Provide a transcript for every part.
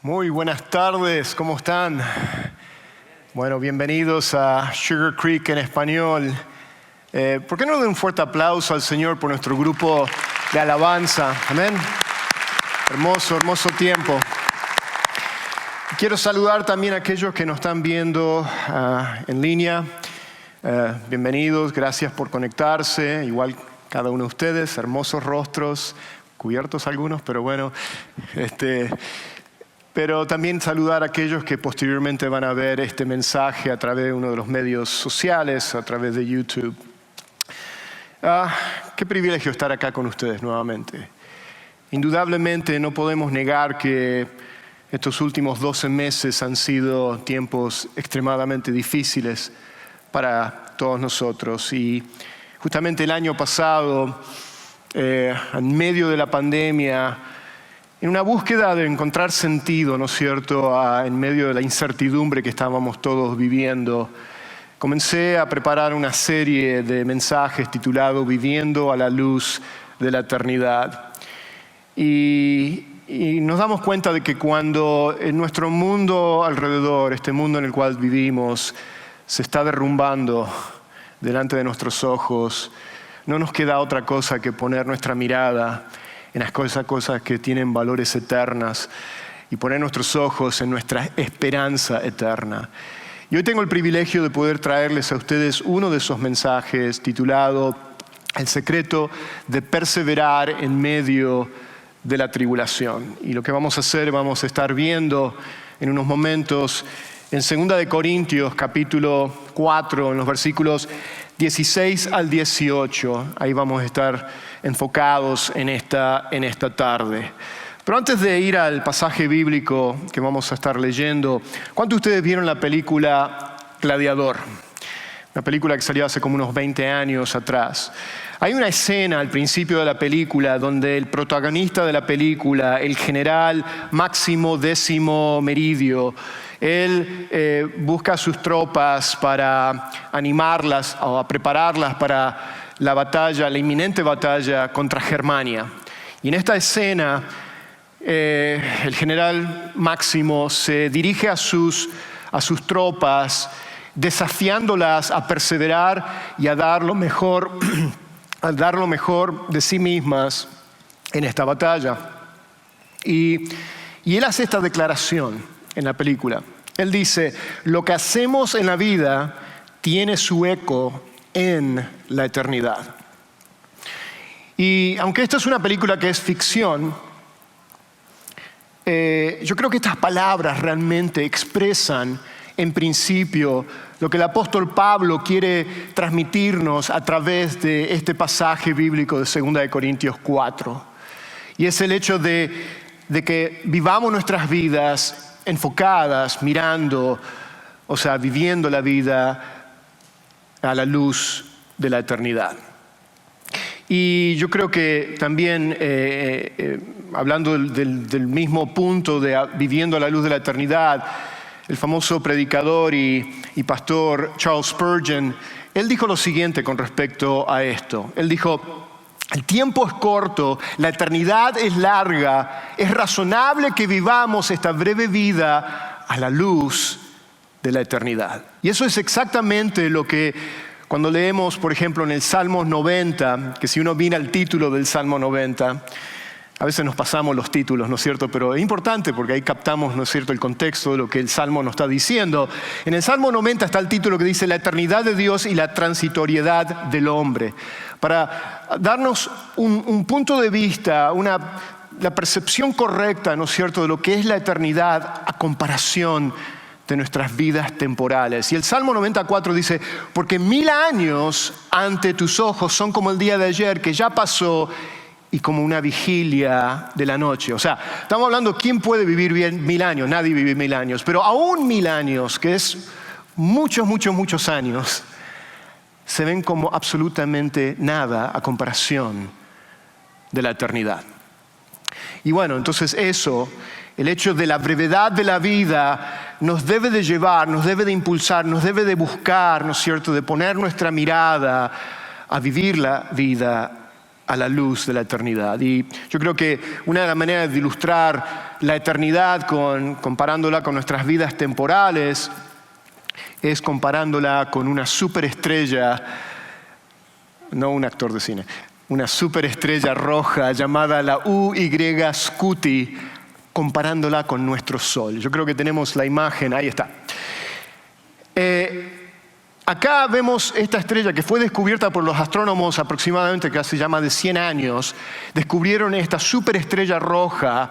Muy buenas tardes, ¿cómo están? Bueno, bienvenidos a Sugar Creek en español. ¿Por qué no le den un fuerte aplauso al Señor por nuestro grupo de alabanza? Amén. Hermoso, hermoso tiempo. Quiero saludar también a aquellos que nos están viendo en línea. Bienvenidos, gracias por conectarse. Igual cada uno de ustedes, hermosos rostros, cubiertos algunos, pero bueno. Pero también saludar a aquellos que posteriormente van a ver este mensaje a través de uno de los medios sociales, a través de YouTube. Qué privilegio estar acá con ustedes nuevamente. Indudablemente no podemos negar que estos últimos 12 meses han sido tiempos extremadamente difíciles para todos nosotros. Y justamente el año pasado, en medio de la pandemia, en una búsqueda de encontrar sentido, ¿no es cierto?, en medio de la incertidumbre que estábamos todos viviendo, comencé a preparar una serie de mensajes titulado Viviendo a la luz de la eternidad. Y nos damos cuenta de que cuando en nuestro mundo alrededor, este mundo en el cual vivimos, se está derrumbando delante de nuestros ojos, no nos queda otra cosa que poner nuestra mirada en las cosas que tienen valores eternas y poner nuestros ojos en nuestra esperanza eterna. Y hoy tengo el privilegio de poder traerles a ustedes uno de esos mensajes titulado El secreto de perseverar en medio de la tribulación. Y lo que vamos a hacer, vamos a estar viendo en unos momentos en 2 Corintios capítulo 4, en los versículos 16 al 18. Ahí vamos a estar enfocados en esta tarde. Pero antes de ir al pasaje bíblico que vamos a estar leyendo, ¿cuántos de ustedes vieron la película Gladiador? Una película que salió hace como unos 20 años atrás. Hay una escena al principio de la película donde el protagonista de la película, el general Máximo Décimo Meridio, él busca a sus tropas para animarlas o a prepararlas para la batalla, la inminente batalla contra Germania. Y en esta escena, el general Máximo se dirige a sus tropas, desafiándolas a perseverar y a dar lo mejor de sí mismas en esta batalla. Y él hace esta declaración en la película. Él dice: lo que hacemos en la vida tiene su eco en la eternidad. Y aunque esta es una película que es ficción, yo creo que estas palabras realmente expresan en principio lo que el apóstol Pablo quiere transmitirnos a través de este pasaje bíblico de 2 Corintios 4. Y es el hecho de que vivamos nuestras vidas enfocadas, mirando, viviendo la vida a la luz de la eternidad. Y yo creo que también, hablando del mismo punto de viviendo a la luz de la eternidad, el famoso predicador y pastor Charles Spurgeon, él dijo lo siguiente con respecto a esto. Él dijo: el tiempo es corto, la eternidad es larga, es razonable que vivamos esta breve vida a la luz de la eternidad. Y eso es exactamente lo que cuando leemos, por ejemplo, en el Salmo 90, que si uno mira el título del Salmo 90, a veces nos pasamos los títulos, ¿no es cierto? Pero es importante porque ahí captamos, ¿no es cierto?, el contexto de lo que el Salmo nos está diciendo. En el Salmo 90 está el título que dice: la eternidad de Dios y la transitoriedad del hombre. Para darnos un punto de vista, la percepción correcta, ¿no es cierto?, de lo que es la eternidad a comparación de nuestras vidas temporales. Y el Salmo 94 dice: porque 1000 años ante tus ojos son como el día de ayer que ya pasó, y como una vigilia de la noche. O sea, estamos hablando, ¿quién puede vivir bien 1000 años? Nadie vive 1000 años. Pero aún 1000 años, que es muchos años, se ven como absolutamente nada a comparación de la eternidad. Y bueno, entonces eso, el hecho de la brevedad de la vida, nos debe de llevar, nos debe de impulsar, nos debe de buscar, ¿no es cierto?, de poner nuestra mirada a vivir la vida a la luz de la eternidad. Y yo creo que una de las maneras de ilustrar la eternidad comparándola con nuestras vidas temporales es comparándola con una superestrella, no un actor de cine, una superestrella roja llamada la UY Scuti, comparándola con nuestro Sol. Yo creo que tenemos la imagen, ahí está. Acá vemos esta estrella que fue descubierta por los astrónomos aproximadamente, que hace ya más de 100 años. Descubrieron esta superestrella roja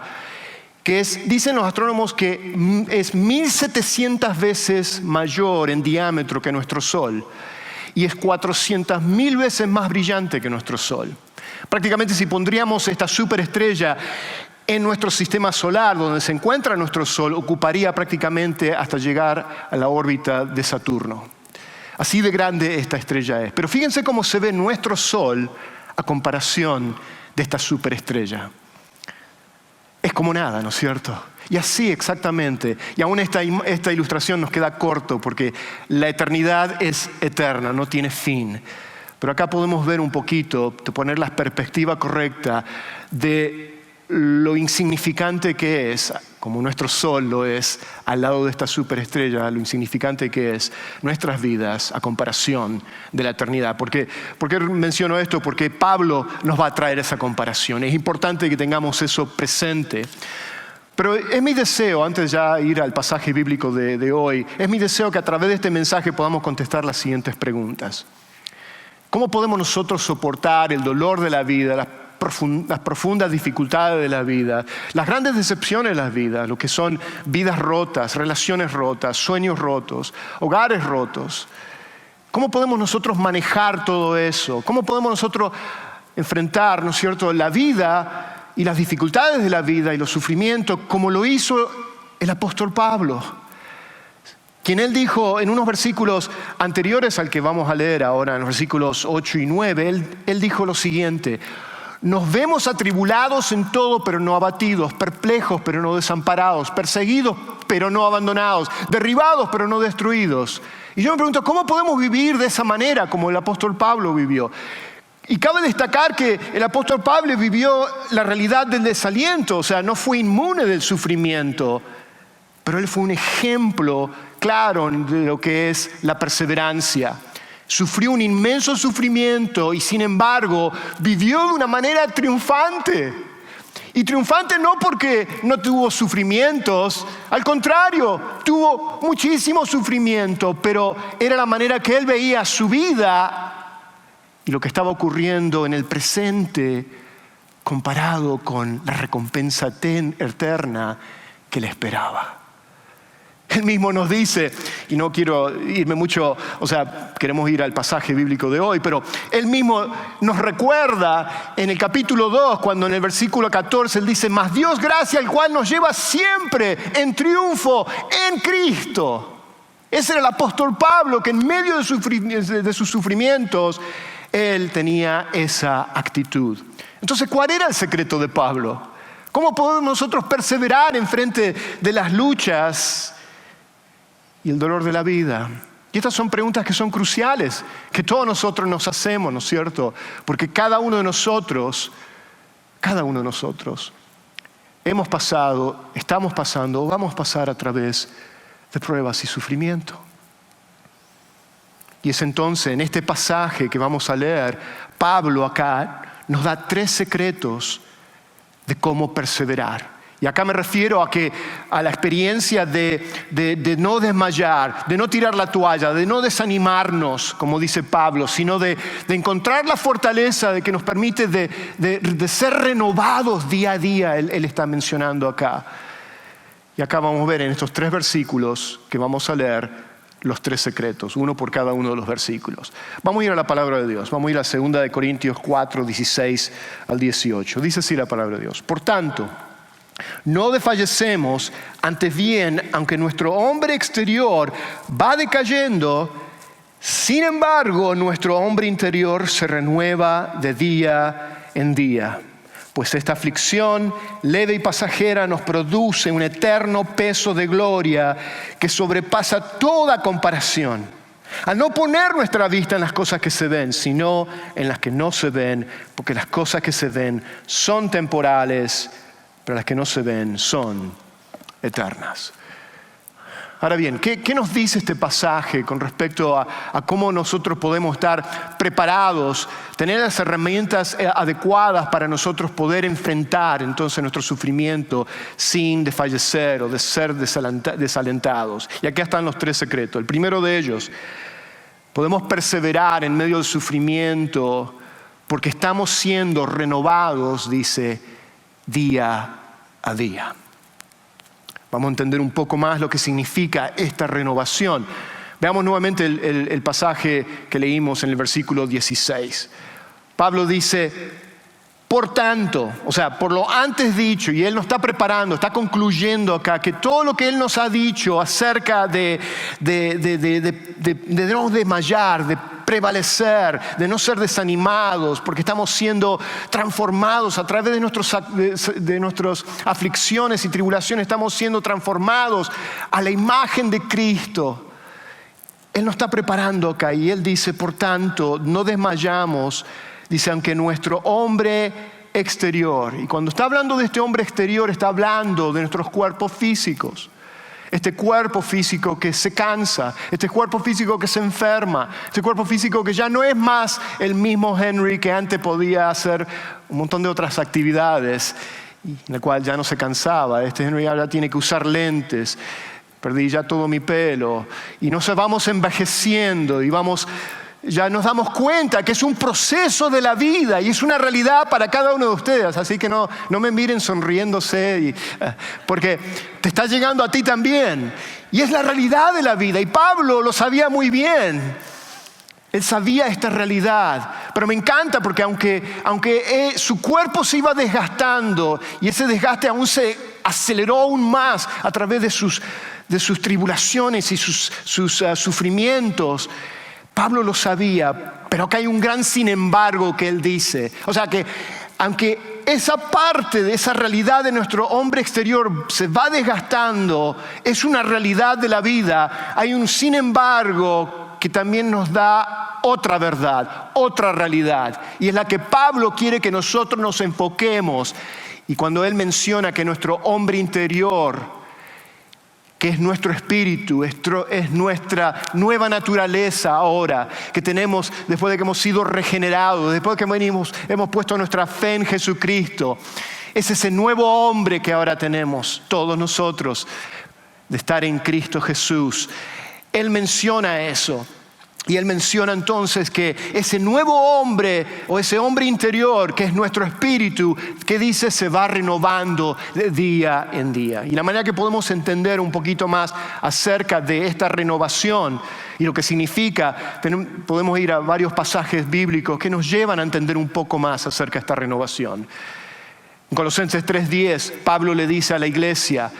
que dicen los astrónomos que es 1700 veces mayor en diámetro que nuestro Sol y es 400.000 veces más brillante que nuestro Sol. Prácticamente si pondríamos esta superestrella en nuestro sistema solar, donde se encuentra nuestro Sol, ocuparía prácticamente hasta llegar a la órbita de Saturno. Así de grande esta estrella es. Pero fíjense cómo se ve nuestro Sol a comparación de esta superestrella. Es como nada, ¿no es cierto? Y así exactamente. Y aún esta ilustración nos queda corto porque la eternidad es eterna, no tiene fin. Pero acá podemos ver un poquito, poner la perspectiva correcta de lo insignificante que es, como nuestro Sol lo es, al lado de esta superestrella, lo insignificante que es nuestras vidas a comparación de la eternidad. ¿Por qué menciono esto? Porque Pablo nos va a traer esa comparación. Es importante que tengamos eso presente. Pero es mi deseo, antes de ya ir al pasaje bíblico de hoy, es mi deseo que a través de este mensaje podamos contestar las siguientes preguntas. ¿Cómo podemos nosotros soportar el dolor de la vida, las profundas dificultades de la vida, las grandes decepciones de la vida, lo que son vidas rotas, relaciones rotas, sueños rotos, hogares rotos? ¿Cómo podemos nosotros manejar todo eso? ¿Cómo podemos nosotros enfrentar, ¿no es cierto?, la vida y las dificultades de la vida y los sufrimientos como lo hizo el apóstol Pablo? Quien él dijo en unos versículos anteriores al que vamos a leer ahora, en los versículos 8 y 9, él dijo lo siguiente: nos vemos atribulados en todo, pero no abatidos, perplejos, pero no desamparados, perseguidos, pero no abandonados, derribados, pero no destruidos. Y yo me pregunto, ¿cómo podemos vivir de esa manera como el apóstol Pablo vivió? Y cabe destacar que el apóstol Pablo vivió la realidad del desaliento, o sea, no fue inmune del sufrimiento, pero él fue un ejemplo claro de lo que es la perseverancia. Sufrió un inmenso sufrimiento y sin embargo vivió de una manera triunfante. Y triunfante no porque no tuvo sufrimientos, al contrario, tuvo muchísimo sufrimiento, pero era la manera que él veía su vida y lo que estaba ocurriendo en el presente comparado con la recompensa eterna que le esperaba. Él mismo nos dice, y no quiero irme mucho, o sea, queremos ir al pasaje bíblico de hoy, pero él mismo nos recuerda en el capítulo 2, cuando en el versículo 14 él dice: mas Dios gracia, el cual nos lleva siempre en triunfo en Cristo. Ese era el apóstol Pablo, que en medio de sus sufrimientos, él tenía esa actitud. Entonces, ¿cuál era el secreto de Pablo? ¿Cómo podemos nosotros perseverar en frente de las luchas y el dolor de la vida? Y estas son preguntas que son cruciales, que todos nosotros nos hacemos, ¿no es cierto? Porque cada uno de nosotros hemos pasado, estamos pasando o vamos a pasar a través de pruebas y sufrimiento. Y es entonces, en este pasaje que vamos a leer, Pablo acá nos da 3 secretos de cómo perseverar. Y acá me refiero a la experiencia de no desmayar, de no tirar la toalla, de no desanimarnos, como dice Pablo, sino de encontrar la fortaleza de que nos permite de ser renovados día a día, él está mencionando acá. Y acá vamos a ver en estos 3 versículos que vamos a leer los 3 secretos, uno por cada uno de los versículos. Vamos a ir a la palabra de Dios, vamos a ir a 2 Corintios 4, 16 al 18. Dice así la palabra de Dios: por tanto, no desfallecemos, antes bien, aunque nuestro hombre exterior va decayendo, sin embargo, nuestro hombre interior se renueva de día en día. Pues esta aflicción leve y pasajera nos produce un eterno peso de gloria que sobrepasa toda comparación, A no poner nuestra vista en las cosas que se ven, sino en las que no se ven, porque las cosas que se ven son temporales, pero las que no se ven son eternas. Ahora bien, ¿qué nos dice este pasaje con respecto a cómo nosotros podemos estar preparados, tener las herramientas adecuadas para nosotros poder enfrentar entonces nuestro sufrimiento sin desfallecer o de ser desalentados? Y aquí están los 3 secretos. El primero de ellos, podemos perseverar en medio del sufrimiento porque estamos siendo renovados, dice, día a día. Vamos a entender un poco más lo que significa esta renovación. Veamos nuevamente el pasaje que leímos en el versículo 16. Pablo dice, por tanto, o sea, por lo antes dicho, y él nos está preparando, está concluyendo acá, que todo lo que él nos ha dicho acerca de no desmayar, de prevalecer, de no ser desanimados, porque estamos siendo transformados a través de nuestras aflicciones y tribulaciones, estamos siendo transformados a la imagen de Cristo. Él nos está preparando acá y él dice, por tanto, no desmayamos. Dice, aunque nuestro hombre exterior, y cuando está hablando de este hombre exterior, está hablando de nuestros cuerpos físicos. Este cuerpo físico que se cansa, este cuerpo físico que se enferma, este cuerpo físico que ya no es más el mismo Henry que antes podía hacer un montón de otras actividades, en el cual ya no se cansaba. Este Henry ahora tiene que usar lentes, perdí ya todo mi pelo, y nos vamos envejeciendo y ya nos damos cuenta que es un proceso de la vida y es una realidad para cada uno de ustedes. Así que no me miren sonriéndose, porque te está llegando a ti también. Y es la realidad de la vida. Y Pablo lo sabía muy bien. Él sabía esta realidad. Pero me encanta porque aunque su cuerpo se iba desgastando y ese desgaste aún se aceleró aún más a través de sus tribulaciones y sus sufrimientos, Pablo lo sabía, pero acá hay un gran sin embargo que él dice. O sea que aunque esa parte de esa realidad de nuestro hombre exterior se va desgastando, es una realidad de la vida, hay un sin embargo que también nos da otra verdad, otra realidad. Y es la que Pablo quiere que nosotros nos enfoquemos. Y cuando él menciona que nuestro hombre interior, que es nuestro espíritu, es nuestra nueva naturaleza ahora, que tenemos después de que hemos sido regenerados, después de que hemos puesto nuestra fe en Jesucristo. Es ese nuevo hombre que ahora tenemos, todos nosotros, de estar en Cristo Jesús. Él menciona eso. Y él menciona entonces que ese nuevo hombre o ese hombre interior que es nuestro espíritu, que dice se va renovando de día en día. Y la manera que podemos entender un poquito más acerca de esta renovación y lo que significa, podemos ir a varios pasajes bíblicos que nos llevan a entender un poco más acerca de esta renovación. En Colosenses 3:10, Pablo le dice a la iglesia,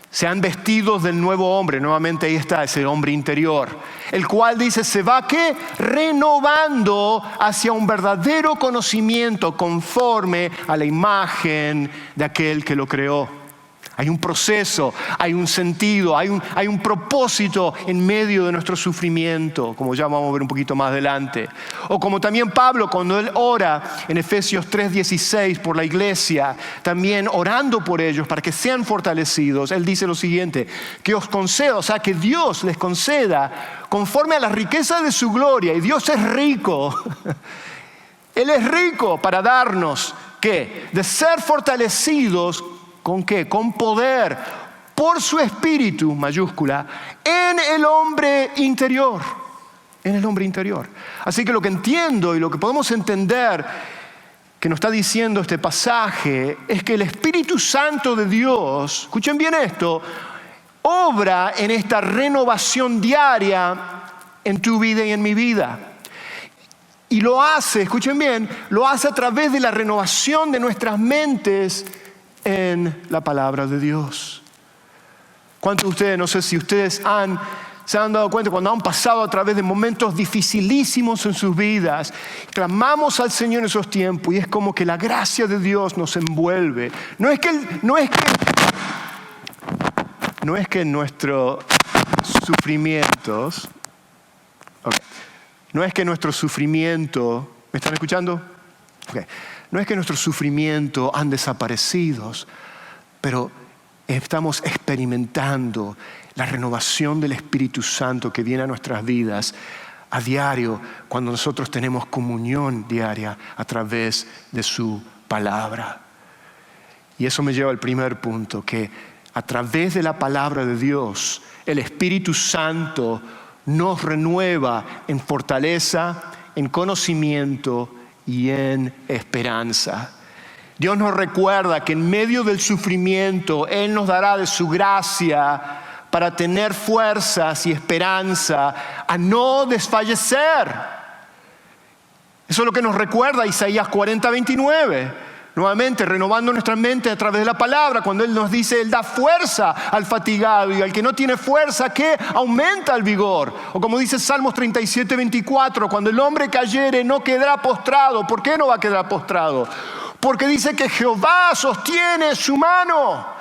sean vestidos del nuevo hombre. Nuevamente ahí está ese hombre interior, el cual dice se va ¿qué? Renovando hacia un verdadero conocimiento conforme a la imagen de aquel que lo creó. Hay un proceso, hay un sentido, hay un propósito en medio de nuestro sufrimiento, como ya vamos a ver un poquito más adelante. O como también Pablo, cuando él ora en Efesios 3:16 por la iglesia, también orando por ellos para que sean fortalecidos, él dice lo siguiente, que os conceda, o sea, que Dios les conceda conforme a la riqueza de su gloria. Y Dios es rico. Él es rico para darnos, ¿qué? De ser fortalecidos. ¿Con qué? Con poder, por su espíritu, mayúscula, en el hombre interior. En el hombre interior. Así que lo que entiendo y lo que podemos entender que nos está diciendo este pasaje es que el Espíritu Santo de Dios, escuchen bien esto, obra en esta renovación diaria en tu vida y en mi vida. Y lo hace, escuchen bien, lo hace a través de la renovación de nuestras mentes en la palabra de Dios. ¿Cuántos de ustedes, no sé si ustedes se han dado cuenta cuando han pasado a través de momentos dificilísimos en sus vidas, clamamos al Señor en esos tiempos y es como que la gracia de Dios nos envuelve? No es que nuestros sufrimientos, ok, No es que nuestro sufrimiento, ¿me están escuchando? Okay. No es que nuestros sufrimientos han desaparecido, pero estamos experimentando la renovación del Espíritu Santo que viene a nuestras vidas a diario cuando nosotros tenemos comunión diaria a través de su palabra. Y eso me lleva al primer punto, que a través de la palabra de Dios, el Espíritu Santo nos renueva en fortaleza, en conocimiento y en esperanza. Dios nos recuerda que en medio del sufrimiento Él nos dará de su gracia para tener fuerzas y esperanza a no desfallecer. Eso es lo que nos recuerda Isaías 40:29. Nuevamente, renovando nuestra mente a través de la palabra, cuando Él nos dice, Él da fuerza al fatigado y al que no tiene fuerza, que aumenta el vigor. O como dice Salmos 37:24, cuando el hombre cayere no quedará postrado. ¿Por qué no va a quedar postrado? Porque dice que Jehová sostiene su mano.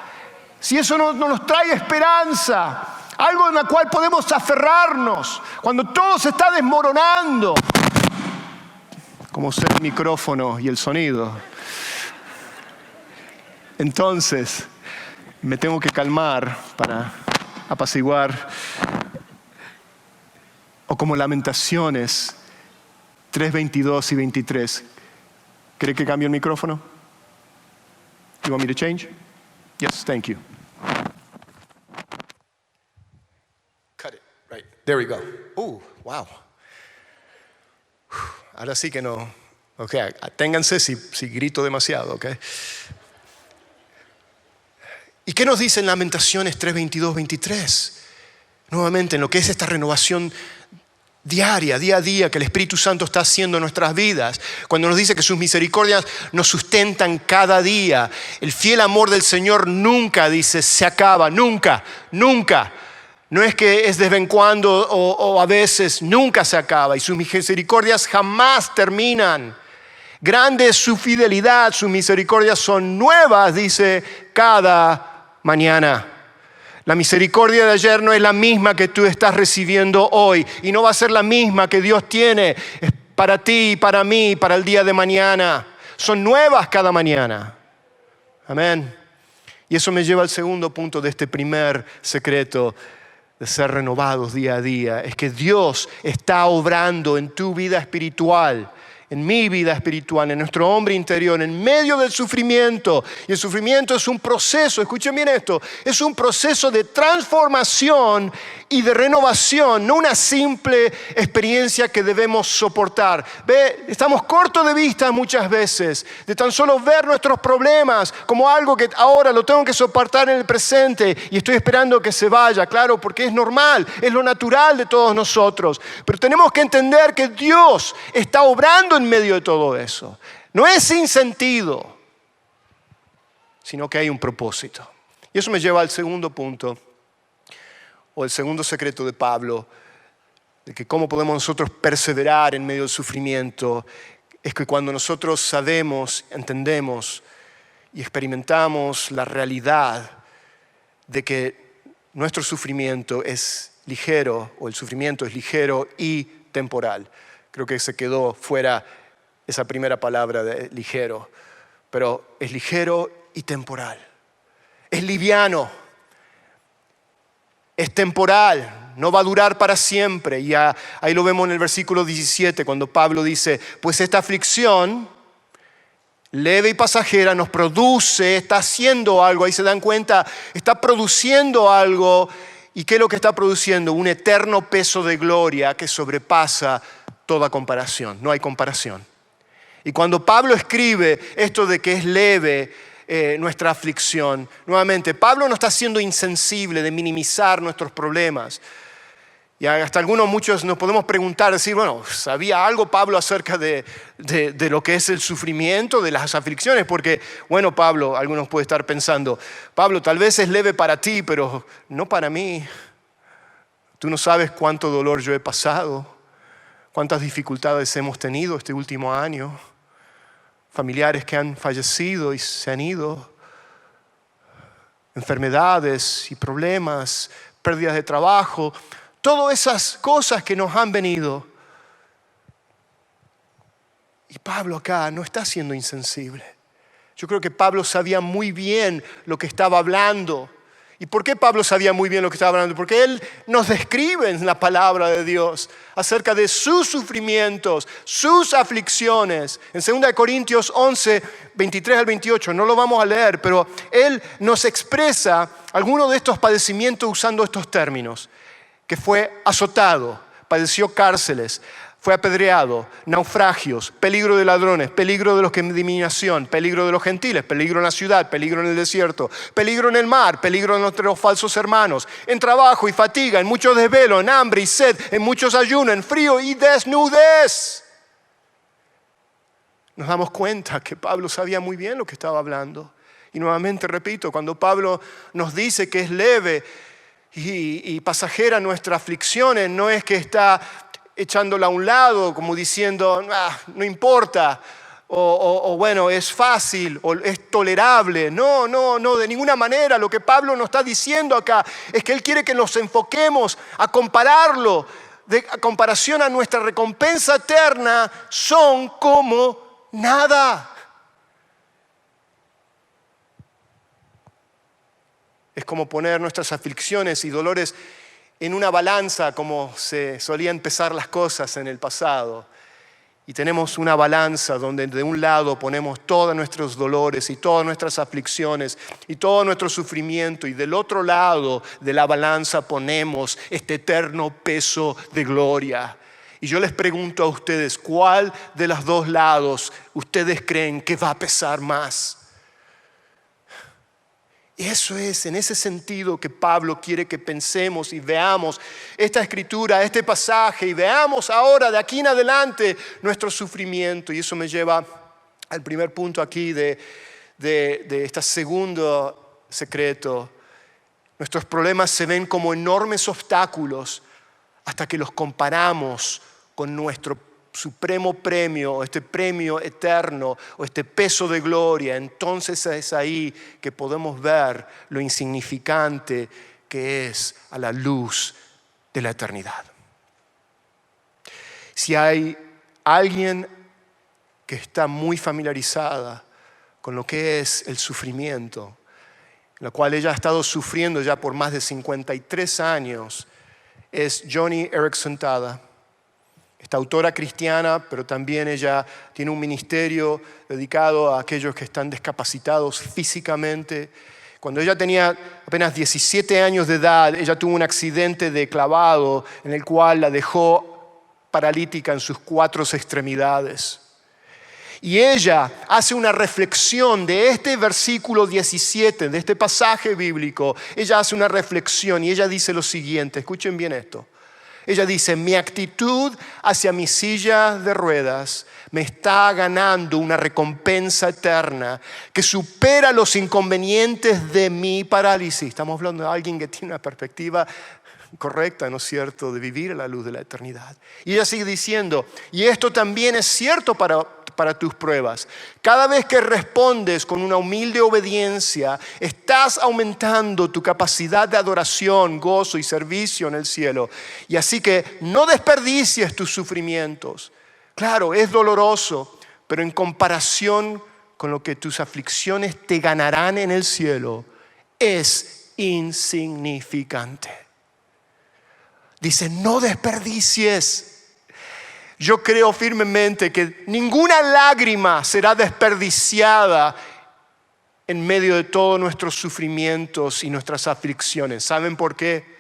Si eso no nos trae esperanza, algo en la cual podemos aferrarnos, cuando todo se está desmoronando, como sé el micrófono y el sonido, entonces me tengo que calmar para apaciguar. O como Lamentaciones 3:22 y 23. ¿Cree que cambie el micrófono? You want me to change? Yes, thank you. Cut it, right. There we go. Wow. Ahora sí que no. Okay, aténganse si grito demasiado, okay. ¿Y qué nos dice en Lamentaciones 3:22, 23? Nuevamente, en lo que es esta renovación diaria, día a día, que el Espíritu Santo está haciendo en nuestras vidas. Cuando nos dice que sus misericordias nos sustentan cada día. El fiel amor del Señor nunca, dice, se acaba. Nunca, nunca. No es que es de vez en cuando o a veces, nunca se acaba. Y sus misericordias jamás terminan. Grande es su fidelidad, sus misericordias son nuevas, dice, cada mañana. La misericordia de ayer no es la misma que tú estás recibiendo hoy y no va a ser la misma que Dios tiene para ti, para mí, para el día de mañana. Son nuevas cada mañana. Amén. Y eso me lleva al segundo punto de este primer secreto de ser renovados día a día. Es que Dios está obrando en tu vida espiritual, en mi vida espiritual, en nuestro hombre interior, en medio del sufrimiento. Y el sufrimiento es un proceso, escuchen bien esto, es un proceso de transformación y de renovación, no una simple experiencia que debemos soportar. Estamos cortos de vista muchas veces, de tan solo ver nuestros problemas como algo que ahora lo tengo que soportar en el presente y estoy esperando que se vaya, claro, porque es normal, es lo natural de todos nosotros. Pero tenemos que entender que Dios está obrando en medio de todo eso. No es sin sentido, sino que hay un propósito. Y eso me lleva al segundo punto, o el segundo secreto de Pablo, de que cómo podemos nosotros perseverar en medio del sufrimiento, es que cuando nosotros sabemos, entendemos y experimentamos la realidad de que nuestro sufrimiento es ligero, o el sufrimiento es ligero y temporal. Creo que se quedó fuera esa primera palabra de ligero, pero es ligero y temporal. Es liviano. Es temporal, no va a durar para siempre. Y ahí lo vemos en el versículo 17, cuando Pablo dice, pues esta aflicción leve y pasajera nos produce, está haciendo algo, ahí se dan cuenta, está produciendo algo. ¿Y qué es lo que está produciendo? Un eterno peso de gloria que sobrepasa toda comparación. No hay comparación. Y cuando Pablo escribe esto de que es leve, nuestra aflicción. Nuevamente, Pablo no está siendo insensible de minimizar nuestros problemas. Y hasta muchos nos podemos preguntar, decir, bueno, ¿sabía algo Pablo acerca de lo que es el sufrimiento, de las aflicciones? Porque, bueno, Pablo, algunos pueden estar pensando, Pablo, tal vez es leve para ti, pero no para mí. Tú no sabes cuánto dolor yo he pasado, cuántas dificultades hemos tenido este último año. Familiares que han fallecido y se han ido, enfermedades y problemas, pérdidas de trabajo, todas esas cosas que nos han venido. Y Pablo acá no está siendo insensible. Yo creo que Pablo sabía muy bien lo que estaba hablando. ¿Y por qué Pablo sabía muy bien lo que estaba hablando? Porque él nos describe en la palabra de Dios acerca de sus sufrimientos, sus aflicciones. En 2 Corintios 11, 23 al 28, no lo vamos a leer, pero él nos expresa algunos de estos padecimientos usando estos términos. Que fue azotado, padeció cárceles, fue apedreado, naufragios, peligro de ladrones, peligro de los que discriminación, peligro de los gentiles, peligro en la ciudad, peligro en el desierto, peligro en el mar, peligro entre los falsos hermanos, en trabajo y fatiga, en mucho desvelo, en hambre y sed, en muchos ayunos, en frío y desnudez. Nos damos cuenta que Pablo sabía muy bien lo que estaba hablando. Y nuevamente repito, cuando Pablo nos dice que es leve y pasajera nuestra aflicciones, no es que está echándola a un lado, como diciendo, no importa, o bueno, es fácil, o es tolerable. No, de ninguna manera. Lo que Pablo nos está diciendo acá es que él quiere que nos enfoquemos a compararlo, a comparación a nuestra recompensa eterna, son como nada. Es como poner nuestras aflicciones y dolores en una balanza, como se solían pesar las cosas en el pasado. Y tenemos una balanza donde de un lado ponemos todos nuestros dolores y todas nuestras aflicciones y todo nuestro sufrimiento, y del otro lado de la balanza ponemos este eterno peso de gloria. Y yo les pregunto a ustedes, ¿cuál de los dos lados ustedes creen que va a pesar más? Eso es en ese sentido que Pablo quiere que pensemos y veamos esta escritura, este pasaje, y veamos ahora de aquí en adelante nuestro sufrimiento. Y eso me lleva al primer punto aquí de este segundo secreto. Nuestros problemas se ven como enormes obstáculos hasta que los comparamos con nuestro supremo premio, este premio eterno, o este peso de gloria. Entonces es ahí que podemos ver lo insignificante que es a la luz de la eternidad. Si hay alguien que está muy familiarizada con lo que es el sufrimiento, en la cual ella ha estado sufriendo ya por más de 53 años, es Joni Eareckson Tada. Esta autora cristiana, pero también ella tiene un ministerio dedicado a aquellos que están discapacitados físicamente. Cuando ella tenía apenas 17 años de edad, ella tuvo un accidente de clavado en el cual la dejó paralítica en sus 4 extremidades. Y ella hace una reflexión de este versículo 17, de este pasaje bíblico. Ella hace una reflexión y ella dice lo siguiente, escuchen bien esto. Ella dice, mi actitud hacia mi silla de ruedas me está ganando una recompensa eterna que supera los inconvenientes de mi parálisis. Estamos hablando de alguien que tiene una perspectiva correcta, ¿no es cierto?, de vivir a la luz de la eternidad. Y ella sigue diciendo, y esto también es cierto para tus pruebas. Cada vez que respondes con una humilde obediencia, estás aumentando tu capacidad de adoración, gozo y servicio en el cielo. Y así que no desperdicies tus sufrimientos. Claro, es doloroso, pero en comparación con lo que tus aflicciones te ganarán en el cielo, es insignificante. Dice, no desperdicies. Yo creo firmemente que ninguna lágrima será desperdiciada en medio de todos nuestros sufrimientos y nuestras aflicciones. ¿Saben por qué?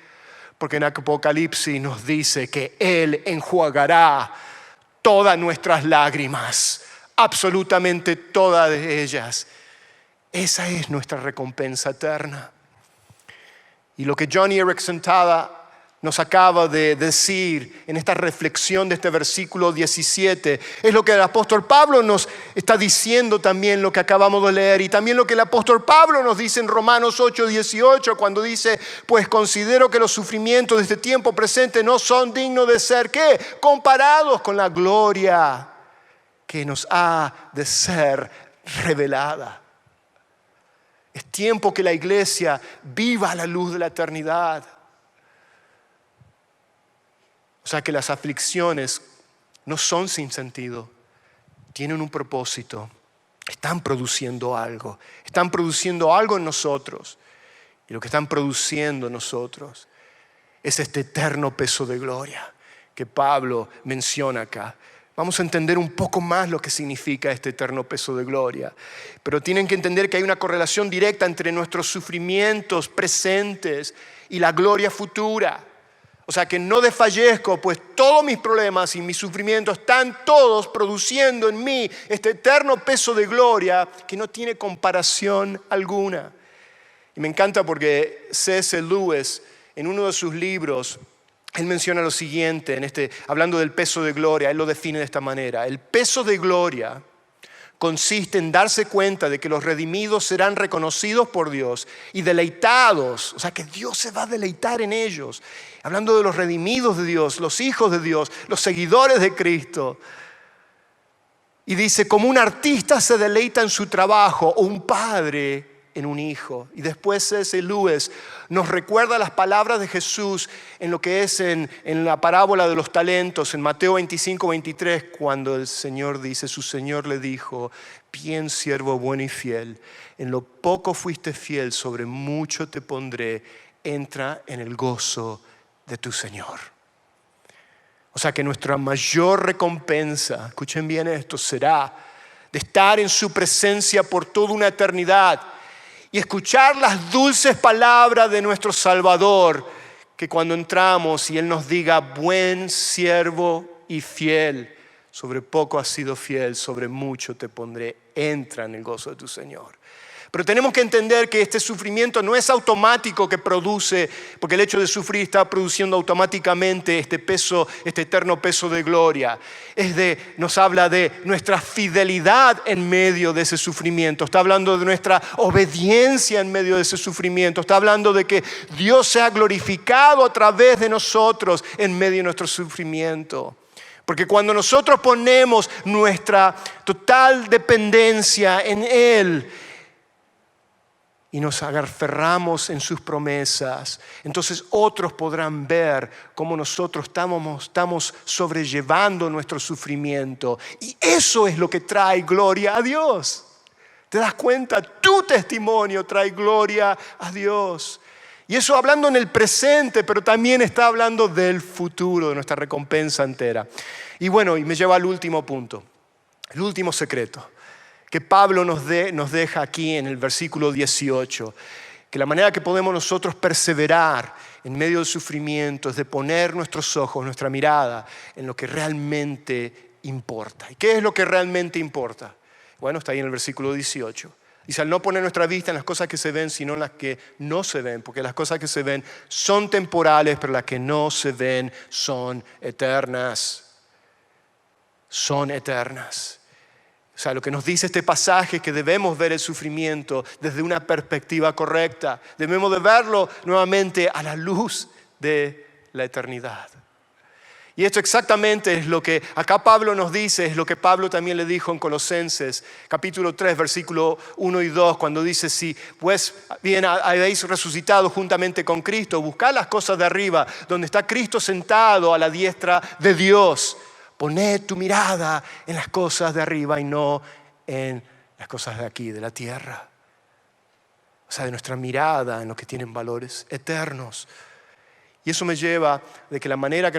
Porque en Apocalipsis nos dice que Él enjuagará todas nuestras lágrimas, absolutamente todas de ellas. Esa es nuestra recompensa eterna. Y lo que Joni Eareckson Tada nos acaba de decir en esta reflexión de este versículo 17 es lo que el apóstol Pablo nos está diciendo también, lo que acabamos de leer, y también lo que el apóstol Pablo nos dice en Romanos 8:18 cuando dice, pues considero que los sufrimientos de este tiempo presente no son dignos de ser, ¿qué?, comparados con la gloria que nos ha de ser revelada. Es tiempo que la iglesia viva a la luz de la eternidad. O sea que las aflicciones no son sin sentido. tienen un propósito. Están produciendo algo. Están produciendo algo en nosotros. Y lo que están produciendo en nosotros es este eterno peso de gloria que Pablo menciona acá. Vamos a entender un poco más lo que significa este eterno peso de gloria. Pero tienen que entender que hay una correlación directa entre nuestros sufrimientos presentes y la gloria futura. O sea, que no desfallezco, pues todos mis problemas y mis sufrimientos están todos produciendo en mí este eterno peso de gloria que no tiene comparación alguna. Y me encanta porque C.S. Lewis, en uno de sus libros, él menciona lo siguiente, hablando del peso de gloria, él lo define de esta manera. El peso de gloria consiste en darse cuenta de que los redimidos serán reconocidos por Dios y deleitados, o sea que Dios se va a deleitar en ellos. Hablando de los redimidos de Dios, los hijos de Dios, los seguidores de Cristo. Y dice, como un artista se deleita en su trabajo o un padre en un hijo. Y después C.S. Lewis nos recuerda las palabras de Jesús en lo que es en la parábola de los talentos, en Mateo 25, 23, cuando el Señor dice, su Señor le dijo, bien siervo bueno y fiel, en lo poco fuiste fiel, sobre mucho te pondré, entra en el gozo de tu Señor. O sea que nuestra mayor recompensa, escuchen bien esto, será de estar en su presencia por toda una eternidad y escuchar las dulces palabras de nuestro Salvador, que cuando entramos y Él nos diga, buen siervo y fiel, sobre poco has sido fiel, sobre mucho te pondré, entra en el gozo de tu Señor. Pero tenemos que entender que este sufrimiento no es automático que produce, porque el hecho de sufrir está produciendo automáticamente este peso, este eterno peso de gloria. Nos habla de nuestra fidelidad en medio de ese sufrimiento. Está hablando de nuestra obediencia en medio de ese sufrimiento. Está hablando de que Dios sea glorificado a través de nosotros en medio de nuestro sufrimiento. Porque cuando nosotros ponemos nuestra total dependencia en Él, y nos aferramos en sus promesas, entonces otros podrán ver cómo nosotros estamos sobrellevando nuestro sufrimiento. Y eso es lo que trae gloria a Dios. ¿Te das cuenta? Tu testimonio trae gloria a Dios. Y eso hablando en el presente, pero también está hablando del futuro, de nuestra recompensa entera. Y bueno, y me lleva al último punto, el último secreto que Pablo nos deja aquí en el versículo 18, que la manera que podemos nosotros perseverar en medio del sufrimiento es de poner nuestros ojos, nuestra mirada en lo que realmente importa. ¿Y qué es lo que realmente importa? Bueno, está ahí en el versículo 18. Dice, al no poner nuestra vista en las cosas que se ven, sino en las que no se ven, porque las cosas que se ven son temporales, pero las que no se ven son eternas. Son eternas. O sea, lo que nos dice este pasaje es que debemos ver el sufrimiento desde una perspectiva correcta. Debemos de verlo nuevamente a la luz de la eternidad. Y esto exactamente es lo que acá Pablo nos dice, es lo que Pablo también le dijo en Colosenses, capítulo 3, versículo 1 y 2, cuando dice, si pues bien habéis resucitado juntamente con Cristo, buscad las cosas de arriba, donde está Cristo sentado a la diestra de Dios. Poned tu mirada en las cosas de arriba y no en las cosas de aquí, de la tierra. O sea, de nuestra mirada en lo que tienen valores eternos. Y eso me lleva de que la manera que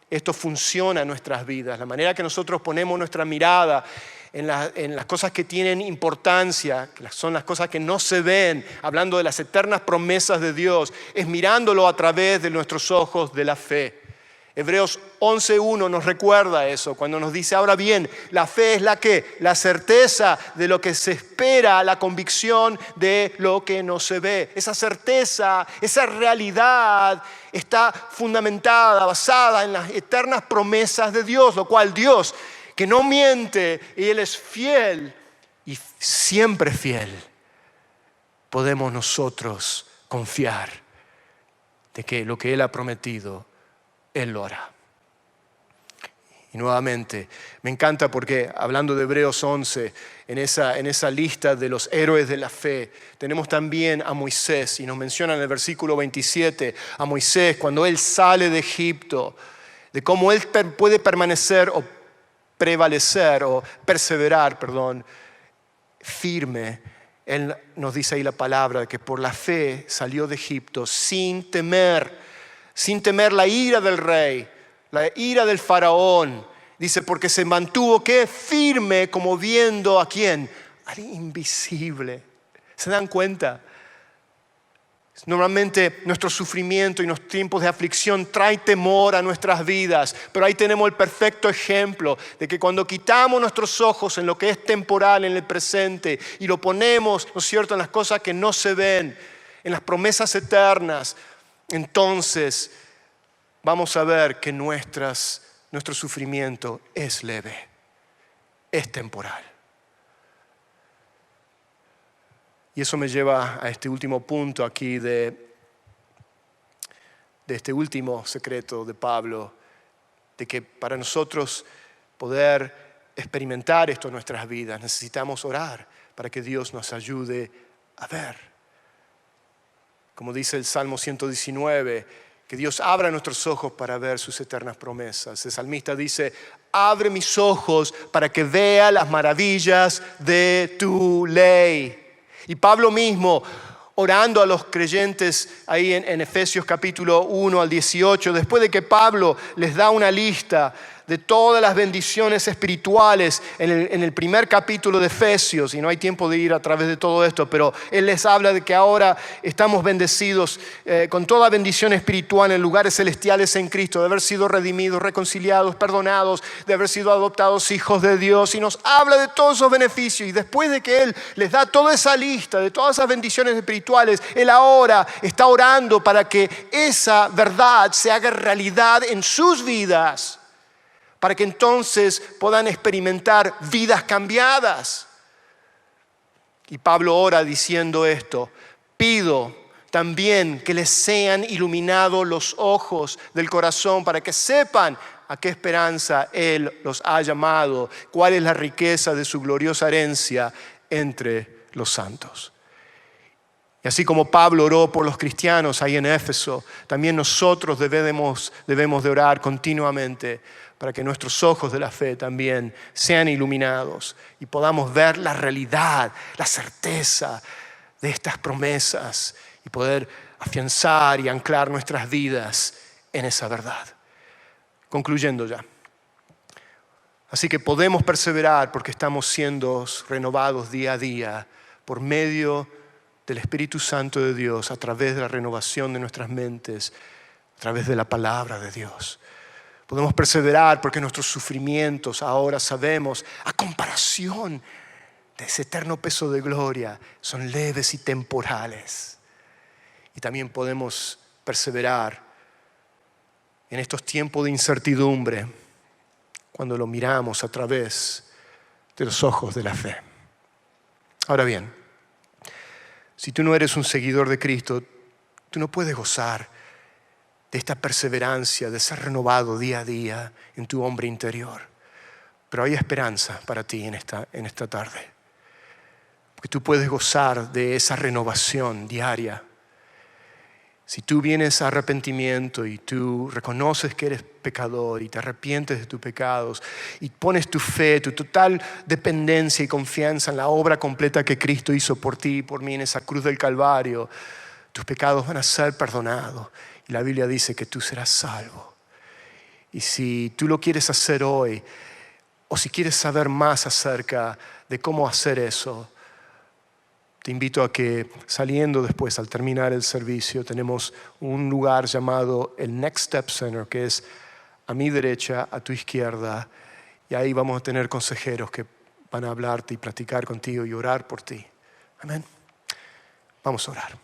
esto funciona en nuestras vidas, la manera que nosotros ponemos nuestra mirada en las cosas que tienen importancia, que son las cosas que no se ven, hablando de las eternas promesas de Dios, es mirándolo a través de nuestros ojos de la fe. Hebreos 11:1 nos recuerda eso, cuando nos dice, ahora bien, la fe es la certeza de lo que se espera, la convicción de lo que no se ve. Esa certeza, esa realidad está fundamentada, basada en las eternas promesas de Dios, lo cual Dios, que no miente y Él es fiel y siempre fiel, podemos nosotros confiar de que lo que Él ha prometido, Él lo hará. Y nuevamente, me encanta porque hablando de Hebreos 11, en esa lista de los héroes de la fe, tenemos también a Moisés, y nos menciona en el versículo 27 a Moisés cuando él sale de Egipto, de cómo él puede permanecer o prevalecer o perseverar, firme. Él nos dice ahí la palabra que por la fe salió de Egipto sin temer la ira del rey, la ira del faraón. Dice, porque se mantuvo, ¿qué? Firme, como viendo ¿a quién? Al invisible. ¿Se dan cuenta? Normalmente nuestro sufrimiento y los tiempos de aflicción trae temor a nuestras vidas, pero ahí tenemos el perfecto ejemplo de que cuando quitamos nuestros ojos en lo que es temporal, en el presente, y lo ponemos, ¿no es cierto?, en las cosas que no se ven, en las promesas eternas, entonces vamos a ver que nuestro sufrimiento es leve, es temporal. Y eso me lleva a este último punto aquí de este último secreto de Pablo, de que para nosotros poder experimentar esto en nuestras vidas necesitamos orar para que Dios nos ayude a ver. Como dice el Salmo 119, que Dios abra nuestros ojos para ver sus eternas promesas. El salmista dice, abre mis ojos para que vea las maravillas de tu ley. Y Pablo mismo, orando a los creyentes ahí en Efesios capítulo 1 al 18, después de que Pablo les da una lista de todas las bendiciones espirituales en el primer capítulo de Efesios, y no hay tiempo de ir a través de todo esto, pero él les habla de que ahora estamos bendecidos con toda bendición espiritual en lugares celestiales en Cristo, de haber sido redimidos, reconciliados, perdonados, de haber sido adoptados hijos de Dios, y nos habla de todos esos beneficios. Y después de que él les da toda esa lista de todas esas bendiciones espirituales, él ahora está orando para que esa verdad se haga realidad en sus vidas, para que entonces puedan experimentar vidas cambiadas. Y Pablo ora diciendo esto, pido también que les sean iluminados los ojos del corazón para que sepan a qué esperanza Él los ha llamado, cuál es la riqueza de su gloriosa herencia entre los santos. Y así como Pablo oró por los cristianos ahí en Éfeso, también nosotros debemos de orar continuamente para que nuestros ojos de la fe también sean iluminados y podamos ver la realidad, la certeza de estas promesas y poder afianzar y anclar nuestras vidas en esa verdad. Concluyendo ya. Así que podemos perseverar porque estamos siendo renovados día a día por medio del Espíritu Santo de Dios, a través de la renovación de nuestras mentes, a través de la palabra de Dios. Podemos perseverar porque nuestros sufrimientos ahora sabemos, a comparación de ese eterno peso de gloria, son leves y temporales. Y también podemos perseverar en estos tiempos de incertidumbre cuando lo miramos a través de los ojos de la fe. Ahora bien, si tú no eres un seguidor de Cristo, tú no puedes gozar de esta perseverancia, de ser renovado día a día en tu hombre interior. Pero hay esperanza para ti en esta tarde. Porque tú puedes gozar de esa renovación diaria. Si tú vienes a arrepentimiento y tú reconoces que eres pecador y te arrepientes de tus pecados y pones tu fe, tu total dependencia y confianza en la obra completa que Cristo hizo por ti y por mí en esa cruz del Calvario, tus pecados van a ser perdonados. Y la Biblia dice que tú serás salvo. Y si tú lo quieres hacer hoy, o si quieres saber más acerca de cómo hacer eso, te invito a que saliendo después, al terminar el servicio, tenemos un lugar llamado el Next Step Center, que es a mi derecha, a tu izquierda. Y ahí vamos a tener consejeros que van a hablarte y platicar contigo y orar por ti. Amén. Vamos a orar.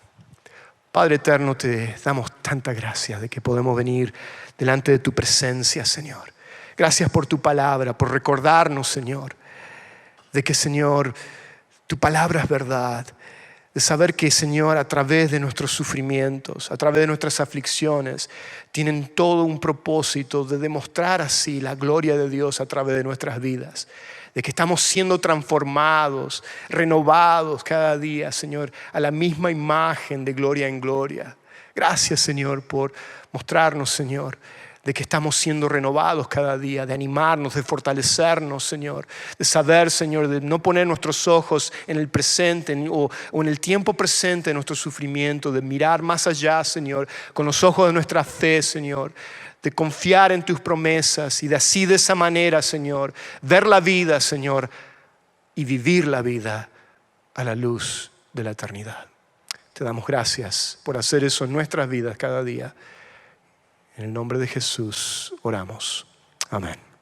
Padre eterno, te damos tanta gracia de que podemos venir delante de tu presencia, Señor. Gracias por tu palabra, por recordarnos, Señor, de que, Señor, tu palabra es verdad. De saber que, Señor, a través de nuestros sufrimientos, a través de nuestras aflicciones, tienen todo un propósito de demostrar así la gloria de Dios a través de nuestras vidas. De que estamos siendo transformados, renovados cada día, Señor, a la misma imagen de gloria en gloria. Gracias, Señor, por mostrarnos, Señor, de que estamos siendo renovados cada día, de animarnos, de fortalecernos, Señor, de saber, Señor, de no poner nuestros ojos en el presente o en el tiempo presente de nuestro sufrimiento, de mirar más allá, Señor, con los ojos de nuestra fe, Señor, de confiar en tus promesas y de así, de esa manera, Señor, ver la vida, Señor, y vivir la vida a la luz de la eternidad. Te damos gracias por hacer eso en nuestras vidas cada día. En el nombre de Jesús oramos. Amén.